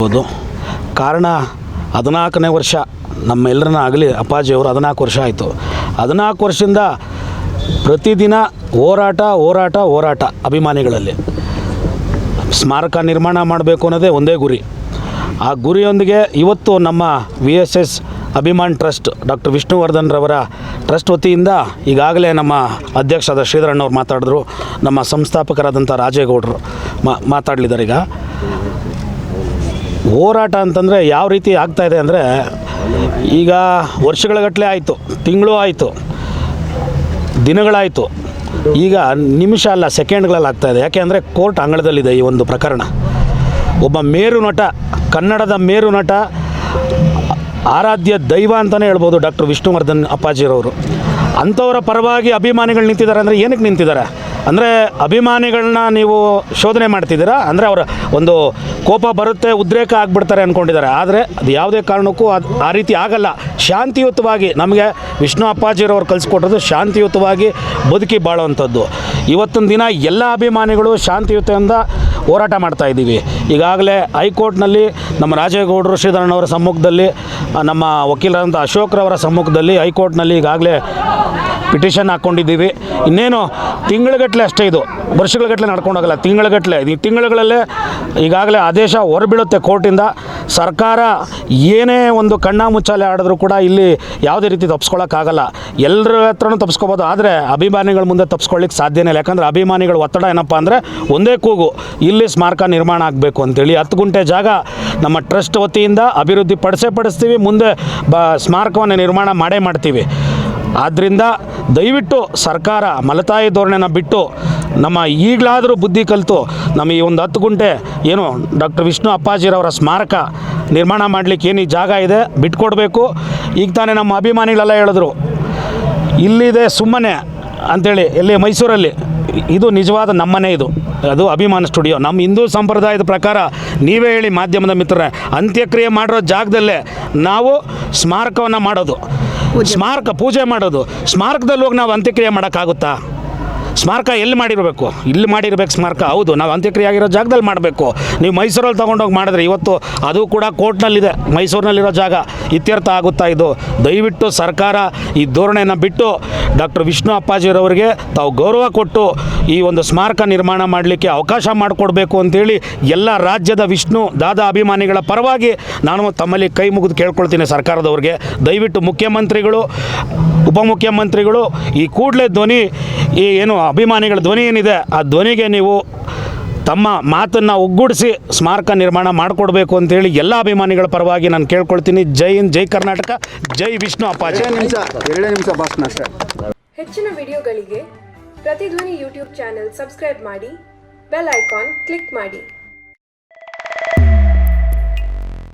ಹೌದು. ಕಾರಣ 14ನೇ ವರ್ಷ ನಮ್ಮೆಲ್ಲರನ್ನ ಆಗಲಿ ಅಪ್ಪಾಜಿಯವರು 14 ವರ್ಷ ಆಯಿತು. 14 ವರ್ಷದಿಂದ ಪ್ರತಿದಿನ ಹೋರಾಟ ಅಭಿಮಾನಿಗಳಲ್ಲಿ. ಸ್ಮಾರಕ ನಿರ್ಮಾಣ ಮಾಡಬೇಕು ಅನ್ನೋದೇ ಒಂದೇ ಗುರಿ. ಆ ಗುರಿಯೊಂದಿಗೆ ಇವತ್ತು ನಮ್ಮ VSS Abhiman trust doctor Vishnuvardhan ರವರ ಟ್ರಸ್ಟ್ ವತಿಯಿಂದ ಈಗಾಗಲೇ ನಮ್ಮ ಅಧ್ಯಕ್ಷರಾದ ಶ್ರೀಧರಣ್ಣವ್ರು ಮಾತಾಡಿದ್ರು, ನಮ್ಮ ಸಂಸ್ಥಾಪಕರಾದಂಥ ರಾಜೇಗೌಡರು ಮಾತಾಡಲಿದ್ದಾರೆ. ಈಗ ಹೋರಾಟ ಅಂತಂದರೆ ಯಾವ ರೀತಿ ಆಗ್ತಾಯಿದೆ ಅಂದರೆ, ಈಗ ವರ್ಷಗಳಗಟ್ಟಲೆ ಆಯಿತು, ತಿಂಗಳು ಆಯಿತು, ದಿನಗಳಾಯಿತು, ಈಗ ನಿಮಿಷ ಅಲ್ಲ ಸೆಕೆಂಡ್ಗಳಲ್ಲಿ ಆಗ್ತಾಯಿದೆ. ಯಾಕೆ ಅಂದರೆ ಕೋರ್ಟ್ ಅಂಗಳದಲ್ಲಿದೆ ಈ ಒಂದು ಪ್ರಕರಣ. ಒಬ್ಬ ಮೇರು ನಟ, ಕನ್ನಡದ ಮೇರು ನಟ, ಆರಾಧ್ಯ ದೈವ ಅಂತಲೇ ಹೇಳ್ಬೋದು ಡಾಕ್ಟರ್ ವಿಷ್ಣುವರ್ಧನ್ ಅಪ್ಪಾಜಿರವರು. ಅಂಥವರ ಪರವಾಗಿ ಅಭಿಮಾನಿಗಳು ನಿಂತಿದ್ದಾರೆ ಅಂದರೆ ಏನಕ್ಕೆ ನಿಂತಿದ್ದಾರೆ ಅಂದರೆ, ಅಭಿಮಾನಿಗಳನ್ನ ನೀವು ಶೋಧನೆ ಮಾಡ್ತಿದ್ದೀರಾ ಅಂದರೆ ಅವರ ಒಂದು ಕೋಪ ಬರುತ್ತೆ, ಉದ್ರೇಕ ಆಗಿಬಿಡ್ತಾರೆ ಅಂದ್ಕೊಂಡಿದ್ದಾರೆ. ಆದರೆ ಅದು ಯಾವುದೇ ಕಾರಣಕ್ಕೂ ಆ ರೀತಿ ಆಗಲ್ಲ. ಶಾಂತಿಯುತವಾಗಿ ನಮಗೆ ವಿಷ್ಣು ಅಪ್ಪಾಜಿರವ್ರು ಕಲಿಸ್ಕೊಟ್ಟದ್ದು ಶಾಂತಿಯುತವಾಗಿ ಬದುಕಿ ಬಾಳುವಂಥದ್ದು. ಇವತ್ತಿನ ದಿನ ಎಲ್ಲ ಅಭಿಮಾನಿಗಳು ಶಾಂತಿಯುತದಿಂದ ಹೋರಾಟ ಮಾಡ್ತಾಯಿದ್ದೀವಿ. ಈಗಾಗಲೇ ಹೈಕೋರ್ಟ್ನಲ್ಲಿ ನಮ್ಮ ರಾಜೇಗೌಡರು ಶ್ರೀಧರಣ್ಣವರ ಸಮ್ಮುಖದಲ್ಲಿ, ನಮ್ಮ ವಕೀಲರಾದಂಥ ಅಶೋಕ್ರವರ ಸಮ್ಮುಖದಲ್ಲಿ ಹೈಕೋರ್ಟ್ನಲ್ಲಿ ಈಗಾಗಲೇ ಪಿಟಿಷನ್ ಹಾಕ್ಕೊಂಡಿದ್ದೀವಿ. ಇನ್ನೇನು ತಿಂಗಳುಗಟ್ಟಲೆ ಅಷ್ಟೇ, ಇದು ವರ್ಷಗಳಗಟ್ಟಲೆ ನಡ್ಕೊಂಡೋಗಲ್ಲ, ತಿಂಗಳುಗಟ್ಟಲೆ. ಈ ತಿಂಗಳುಗಳಲ್ಲೇ ಈಗಾಗಲೇ ಆದೇಶ ಹೊರಬೀಳುತ್ತೆ ಕೋರ್ಟಿಂದ. ಸರ್ಕಾರ ಏನೇ ಒಂದು ಕಣ್ಣ ಮುಚ್ಚಾಲೆ ಆಡಿದ್ರೂ ಕೂಡ ಇಲ್ಲಿ ಯಾವುದೇ ರೀತಿ ತಪ್ಪಿಸ್ಕೊಳ್ಳೋಕ್ಕಾಗಲ್ಲ. ಎಲ್ಲರ ಹತ್ರನೂ ತಪ್ಪಿಸ್ಕೋಬೋದು, ಆದರೆ ಅಭಿಮಾನಿಗಳ ಮುಂದೆ ತಪ್ಪಿಸ್ಕೊಳ್ಳಿಕ್ಕೆ ಸಾಧ್ಯನೇ ಇಲ್ಲ. ಯಾಕಂದರೆ ಅಭಿಮಾನಿಗಳ ಒತ್ತಡ ಏನಪ್ಪ ಅಂದರೆ ಒಂದೇ ಕೂಗು, ಇಲ್ಲಿ ಸ್ಮಾರಕ ನಿರ್ಮಾಣ ಆಗಬೇಕು ಅಂತೇಳಿ. 10 ಗುಂಟೆ ಜಾಗ ನಮ್ಮ ಟ್ರಸ್ಟ್ ವತಿಯಿಂದ ಅಭಿವೃದ್ಧಿ ಪಡಿಸ್ತೀವಿ, ಮುಂದೆ ಸ್ಮಾರಕವನ್ನು ನಿರ್ಮಾಣ ಮಾಡ್ತೀವಿ. ಆದ್ದರಿಂದ ದಯವಿಟ್ಟು ಸರ್ಕಾರ ಮಲತಾಯಿ ಧೋರಣೆನ ಬಿಟ್ಟು ನಮ್ಮ ಈಗಲಾದರೂ ಬುದ್ಧಿ ಕಲಿತು ನಮ್ಮ ಈ ಒಂದು 10 ಗುಂಟೆ ಏನು ಡಾಕ್ಟರ್ ವಿಷ್ಣು ಅಪ್ಪಾಜಿರವರ ಸ್ಮಾರಕ ನಿರ್ಮಾಣ ಮಾಡಲಿಕ್ಕೆ ಏನು ಈ ಜಾಗ ಇದೆ ಬಿಟ್ಕೊಡ್ಬೇಕು. ಈಗ ತಾನೇ ನಮ್ಮ ಅಭಿಮಾನಿಗಳೆಲ್ಲ ಹೇಳಿದ್ರು ಇಲ್ಲಿದೆ ಸುಮ್ಮನೆ ಅಂಥೇಳಿ, ಎಲ್ಲಿ ಮೈಸೂರಲ್ಲಿ. ಇದು ನಿಜವಾದ ನಮ್ಮನೆ, ಅದು ಅಭಿಮಾನ ಸ್ಟುಡಿಯೋ. ನಮ್ಮ ಹಿಂದೂ ಸಂಪ್ರದಾಯದ ಪ್ರಕಾರ ನೀವೇ ಹೇಳಿ ಮಾಧ್ಯಮದ ಮಿತ್ರರೇ, ಅಂತ್ಯಕ್ರಿಯೆ ಮಾಡಿರೋ ಜಾಗದಲ್ಲೇ ನಾವು ಸ್ಮಾರಕವನ್ನು ಮಾಡೋದು, ಸ್ಮಾರಕ ಪೂಜೆ ಮಾಡೋದು. ಸ್ಮಾರಕದಲ್ಲಿ ಹೋಗಿ ನಾವು ಅಂತ್ಯಕ್ರಿಯೆ ಮಾಡೋಕ್ಕಾಗುತ್ತಾ? ಸ್ಮಾರಕ ಎಲ್ಲಿ ಮಾಡಿರಬೇಕು? ಇಲ್ಲಿ ಮಾಡಿರ್ಬೇಕು ಸ್ಮಾರಕ. ಹೌದು, ನಾವು ಅಂತ್ಯಕ್ರಿಯೆ ಆಗಿರೋ ಜಾಗದಲ್ಲಿ ಮಾಡಬೇಕು. ನೀವು ಮೈಸೂರಲ್ಲಿ ತೊಗೊಂಡೋಗಿ ಮಾಡಿದ್ರೆ ಇವತ್ತು ಅದು ಕೂಡ ಕೋರ್ಟ್ನಲ್ಲಿದೆ, ಮೈಸೂರಿನಲ್ಲಿರೋ ಜಾಗ ಇತ್ಯರ್ಥ ಆಗುತ್ತಾ? ಇದು ದಯವಿಟ್ಟು ಸರ್ಕಾರ ಈ ಧೋರಣೆಯನ್ನು ಬಿಟ್ಟು ಡಾಕ್ಟರ್ ವಿಷ್ಣು ಅಪ್ಪಾಜಿರವರಿಗೆ ತಾವು ಗೌರವ ಕೊಟ್ಟು ಈ ಒಂದು ಸ್ಮಾರಕ ನಿರ್ಮಾಣ ಮಾಡಲಿಕ್ಕೆ ಅವಕಾಶ ಮಾಡಿಕೊಡ್ಬೇಕು ಅಂತೇಳಿ ಎಲ್ಲ ರಾಜ್ಯದ ವಿಷ್ಣು ದಾದಾ ಅಭಿಮಾನಿಗಳ ಪರವಾಗಿ ನಾನು ತಮ್ಮಲ್ಲಿ ಕೈ ಮುಗಿದು ಕೇಳ್ಕೊಳ್ತೀನಿ ಸರ್ಕಾರದವ್ರಿಗೆ. ದಯವಿಟ್ಟು ಮುಖ್ಯಮಂತ್ರಿಗಳು, ಉಪಮುಖ್ಯಮಂತ್ರಿಗಳು ಈ ಕೂಡಲೇ ಧ್ವನಿ, ಈ ಏನು ಅಭಿಮಾನಿಗಳ ಧ್ವನಿ ಏನಿದೆ ಆ ಧ್ವನಿಗೆ ನೀವು ತಮ್ಮ ಮಾತನ್ನು ಒಗ್ಗೂಡಿಸಿ ಸ್ಮಾರಕ ನಿರ್ಮಾಣ ಮಾಡಿಕೊಡ್ಬೇಕು ಅಂತೇಳಿ ಎಲ್ಲ ಅಭಿಮಾನಿಗಳ ಪರವಾಗಿ ನಾನು ಕೇಳ್ಕೊಳ್ತೀನಿ. ಜೈ ಹಿಂದ್, ಜೈ ಕರ್ನಾಟಕ, ಜೈ ವಿಷ್ಣು ಅಪ್ಪಾಜಿ. 2 ನಿಮಿಷ ಭಾಷಣ ಅಷ್ಟೇ. ಹೆಚ್ಚಿನ ವಿಡಿಯೋಗಳಿಗೆ ಪ್ರತಿಧ್ವನಿ ಯೂಟ್ಯೂಬ್ ಚಾನೆಲ್ ಸಬ್ಸ್ಕ್ರೈಬ್ ಮಾಡಿ, ಬೆಲ್ ಐಕಾನ್ ಕ್ಲಿಕ್ ಮಾಡಿ.